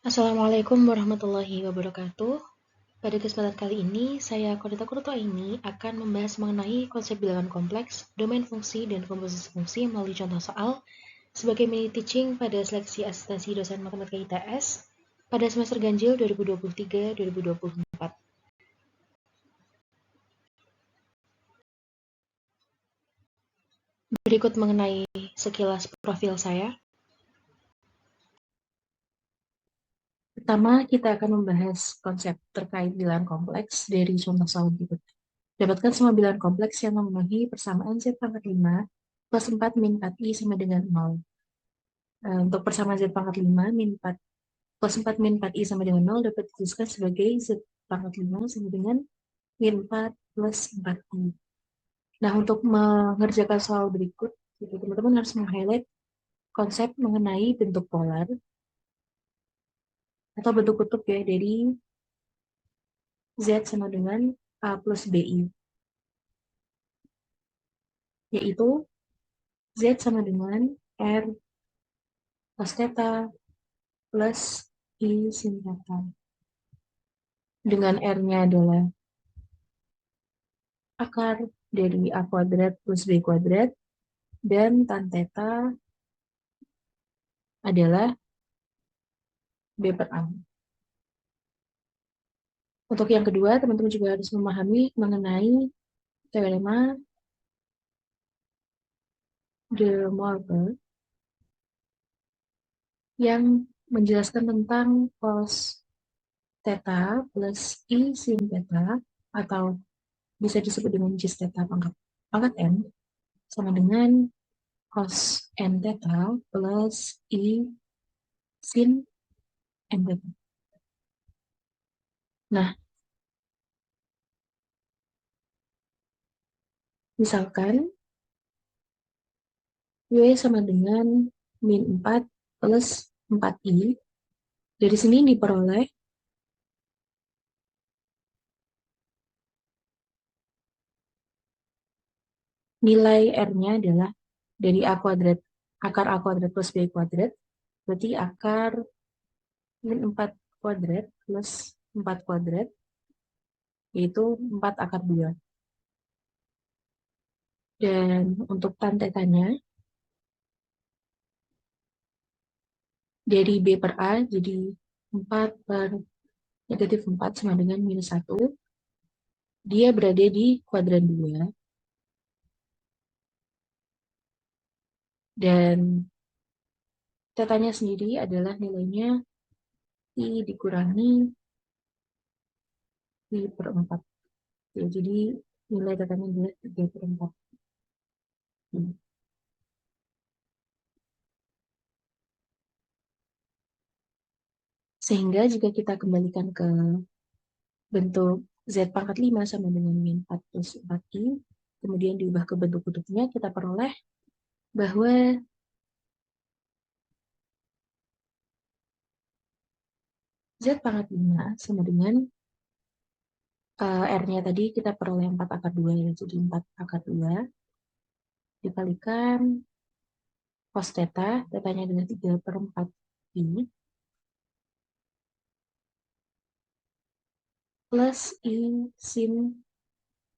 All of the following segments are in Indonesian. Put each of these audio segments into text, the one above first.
Assalamualaikum warahmatullahi wabarakatuh. Pada kesempatan kali ini, saya Kodita Kurtoaini akan membahas mengenai konsep bilangan kompleks, domain fungsi, dan komposisi fungsi melalui contoh soal sebagai mini teaching pada seleksi asistensi dosen matematika ITS pada semester ganjil 2023-2024. Berikut mengenai sekilas profil saya. Pertama, kita akan membahas konsep terkait bilangan kompleks dari contoh soal berikut. Dapatkan semua bilangan kompleks yang memenuhi persamaan Z pangkat 5 plus 4 min 4i sama dengan 0. Untuk persamaan Z pangkat 5 min 4 plus 4 min 4i sama dengan 0 dapat dituliskan sebagai Z pangkat 5 sama dengan min 4 plus 4i. Nah, untuk mengerjakan soal berikut, teman-teman harus meng-highlight konsep mengenai bentuk polar atau bentuk kutub ya dari Z sama dengan A plus BI, yaitu Z sama dengan R cos theta plus I sin theta. Dengan R-nya adalah akar dari A kuadrat plus B kuadrat, dan tan theta adalah B per A. Untuk yang kedua, teman-teman juga harus memahami mengenai teorema De Morgan yang menjelaskan tentang cos theta plus I sin theta, atau bisa disebut dengan cos theta pangkat N, sama dengan cos N theta plus I sin N theta. Nah, misalkan Y sama dengan min 4 plus 4I. Dari sini diperoleh nilai R-nya adalah dari A kuadrat, akar A kuadrat plus B kuadrat, berarti akar min 4 kuadrat plus 4 kuadrat, yaitu 4 akar 2. Dan untuk tan tetanya, dari B per A jadi 4 per negatif 4 sama dengan minus 1. Dia berada di kuadran 2. Dan tetanya sendiri adalah nilainya I dikurangi I per 4. Ya, jadi nilai tetanya adalah 3 per 4. Sehingga jika kita kembalikan ke bentuk Z pangkat 5 sama dengan min 4 plus 4i, kemudian diubah ke bentuk kutubnya, kita peroleh bahwa Z pangkat 5 sama dengan R-nya tadi kita peroleh 4 akar 2 ya, jadi 4 akar 2 dikalikan cos theta, tetanya adalah 3 per 4 i, plus I sin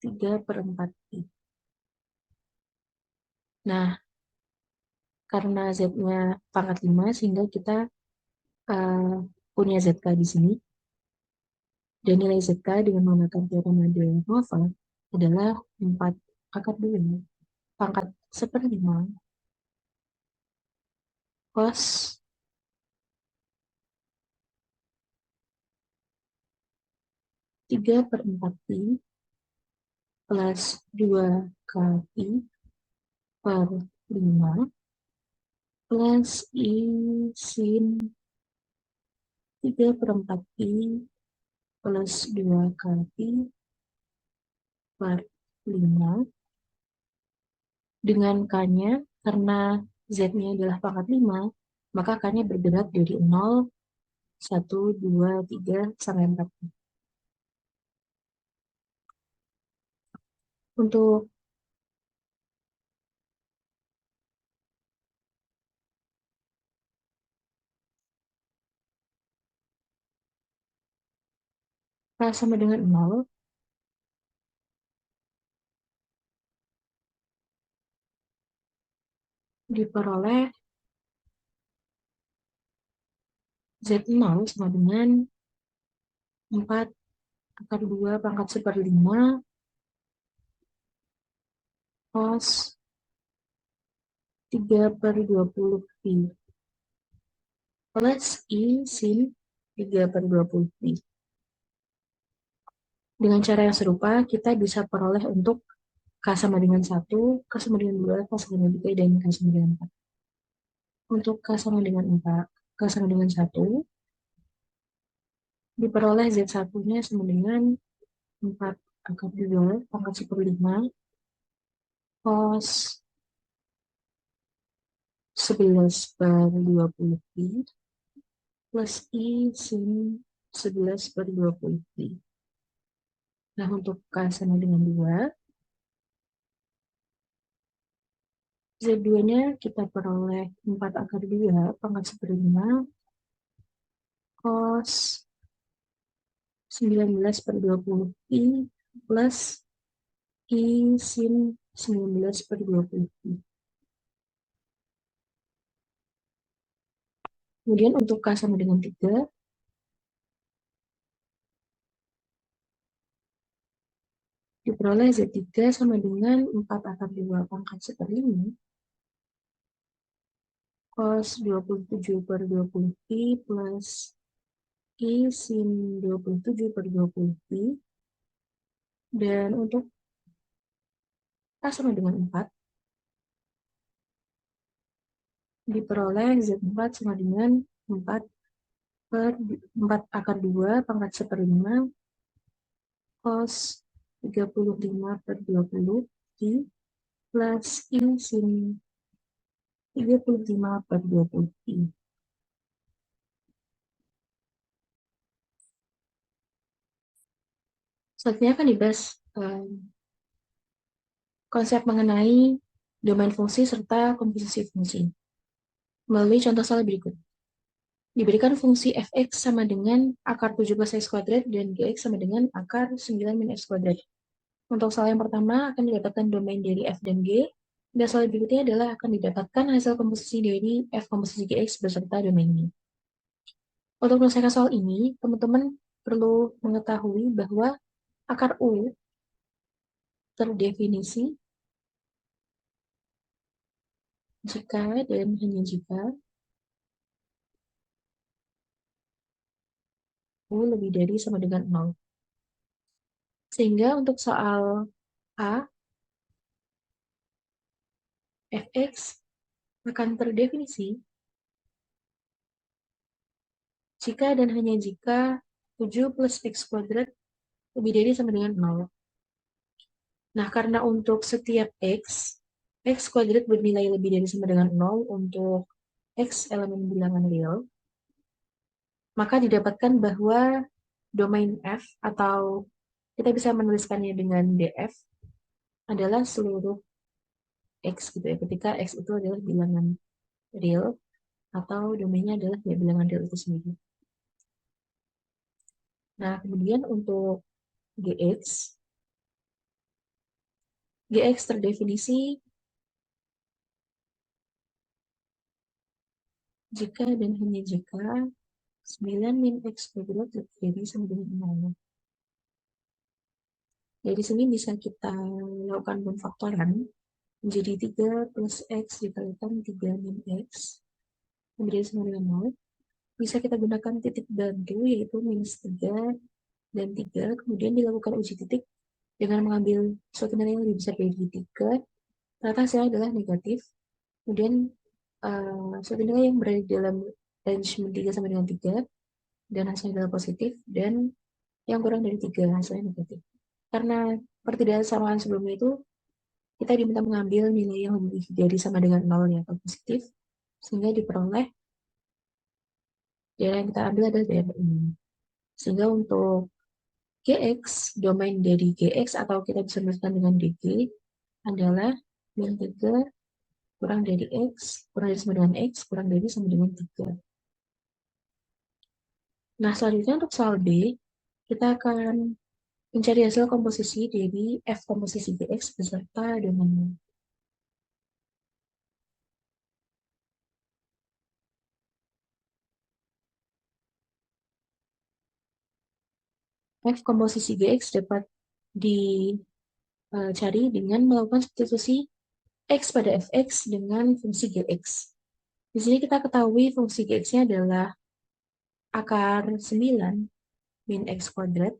3 per 4 i. Nah, karena Z-nya pangkat 5, sehingga kita punya ZK di sini. Dan nilai ZK dengan menggunakan teorema de Nova adalah 4 akar 2 pangkat 1/5 cos 3 per 4i plus 2 kali per 5 plus I sin 3 per 4i plus 2 kali per 5 dengan K-nya, karena Z-nya adalah pangkat 5, maka K-nya bergerak dari 0, 1, 2, 3, sampai 4. Untuk K sama dengan 0 diperoleh Z0 sama dengan 4 akar 2 pangkat 1/5 cos 3/20 pi plus I sin 3/20 pi. Dengan cara yang serupa, kita bisa peroleh untuk K sama dengan 1, K sama dengan 2, K sama dengan 3, dan K sama dengan 4. Untuk K sama dengan 4, K sama dengan 1, diperoleh Z1-nya sama dengan 4 akar 2 pangkat 1/5 cos 11/20 pi plus I sin 11/20 pi. Nah, untuk K sama dengan 2, Z2-nya kita peroleh 4 akar 2 pangkat 1/5 cos 19/20 pi plus I sin 19/20 pi. Kemudian untuk K sama dengan 3, diperoleh Z3 sama dengan 4 akar 2 pangkat 1/5 cos 27/20 pi plus I sin 27/20 pi. Dan untuk K sama dengan 4, diperoleh Z4 sama dengan 4 akar 2 pangkat 1/5 cos 35/20 pi plus I sin 35/20 pi. Selanjutnya akan dibahas konsep mengenai domain fungsi serta komposisi fungsi melalui contoh soal berikut. Diberikan fungsi fx sama dengan akar 7 plus x kuadrat dan gx sama dengan akar 9 min x kuadrat. Untuk soal yang pertama akan didapatkan domain dari f dan g, dan soal berikutnya adalah akan didapatkan hasil komposisi dari f komposisi gx beserta domainnya. Untuk menyelesaikan soal ini, teman-teman perlu mengetahui bahwa akar U terdefinisi jika dan hanya jika U lebih dari sama dengan 0. Sehingga untuk soal A, fx akan terdefinisi jika dan hanya jika 7 plus x kuadrat lebih dari sama dengan 0. Nah, karena untuk setiap x kuadrat bernilai lebih dari sama dengan 0 untuk x elemen bilangan real, maka didapatkan bahwa domain f atau kita bisa menuliskannya dengan df adalah seluruh x gitu ya, ketika x itu adalah bilangan real atau domainnya adalah ya bilangan real itu sendiri. Nah, kemudian untuk gx terdefinisi jika dan hanya jika 9 min x kuadrat lebih dari sama dengan 0. Dari sini bisa kita lakukan pemfaktoran menjadi 3 plus x dikalikan 3 min x lebih dari sama dengan 0. Bisa kita gunakan titik bantu yaitu minus 3 dan 3, kemudian dilakukan uji titik dengan mengambil suatu nilai yang lebih besar dari 3, ternyata hasilnya adalah negatif. Kemudian suatu nilai yang berada di dalam range 3 sampai dengan 3 dan hasilnya adalah positif, dan yang kurang dari 3 hasilnya negatif. Karena pertidaksamaan sebelumnya itu kita diminta mengambil nilai yang lebih dari sama dengan 0 ya, atau positif, sehingga diperoleh daerah yang kita ambil adalah daerah ini. Sehingga untuk gx, domain dari gx atau kita bisa menuliskan dengan dg adalah min 3 kurang dari x, kurang dari sama dengan x, kurang dari sama dengan 3. Nah, selanjutnya untuk soal B, Kita akan mencari hasil komposisi dari F komposisi GX beserta domainnya. F komposisi GX dapat dicari dengan melakukan substitusi X pada Fx dengan fungsi Gx. Di sini kita ketahui fungsi Gx-nya adalah akar 9 min X kuadrat,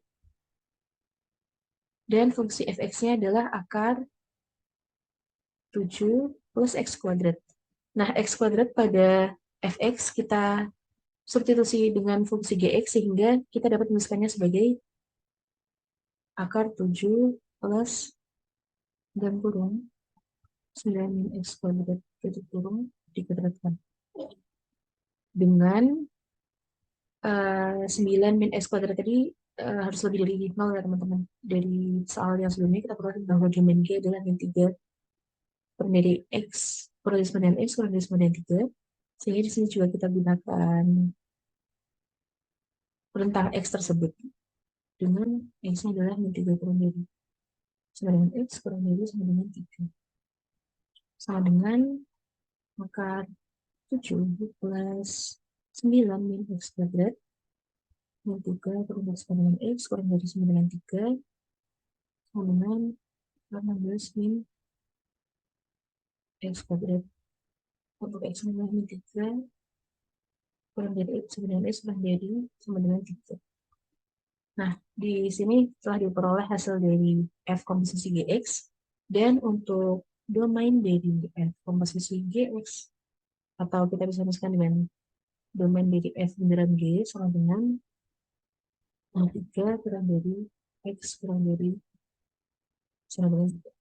dan fungsi Fx-nya adalah akar 7 plus X kuadrat. Nah, X kuadrat pada Fx kita substitusi dengan fungsi Gx sehingga kita dapat menuliskannya sebagai akar 7 plus dan kurung 9 min X kuadrat tutup kurung dikuadratkan dengan 9 min X kuadrat tadi harus lebih dari 0 ya teman-teman. Dari soal yang sebelumnya kita perhatikan bahwa domain G adalah min 3 kurang dari X kurang dari 9 X kurang dari 9 3. Sehingga di sini juga kita gunakan rentang X tersebut dengan X-nya adalah min 3 kurang dari 9 X kurang dari 9 dengan 3. Sama dengan akar 7 plus 9 min X kuadrat min 3 kurang dari 9 dengan X kurang dari 9 dengan 3 sama dengan 18 min X kuadrat. Untuk X adalah min 3 kurang dari X sebenarnya sudah jadi sama dengan 3. Nah, di sini telah diperoleh hasil dari F komposisi GX, dan untuk domain dari F komposisi GX, atau kita bisa tuliskan dengan domain dari F bunderan G sama dengan min 3 kurang dari X kurang dari sama dengan 3.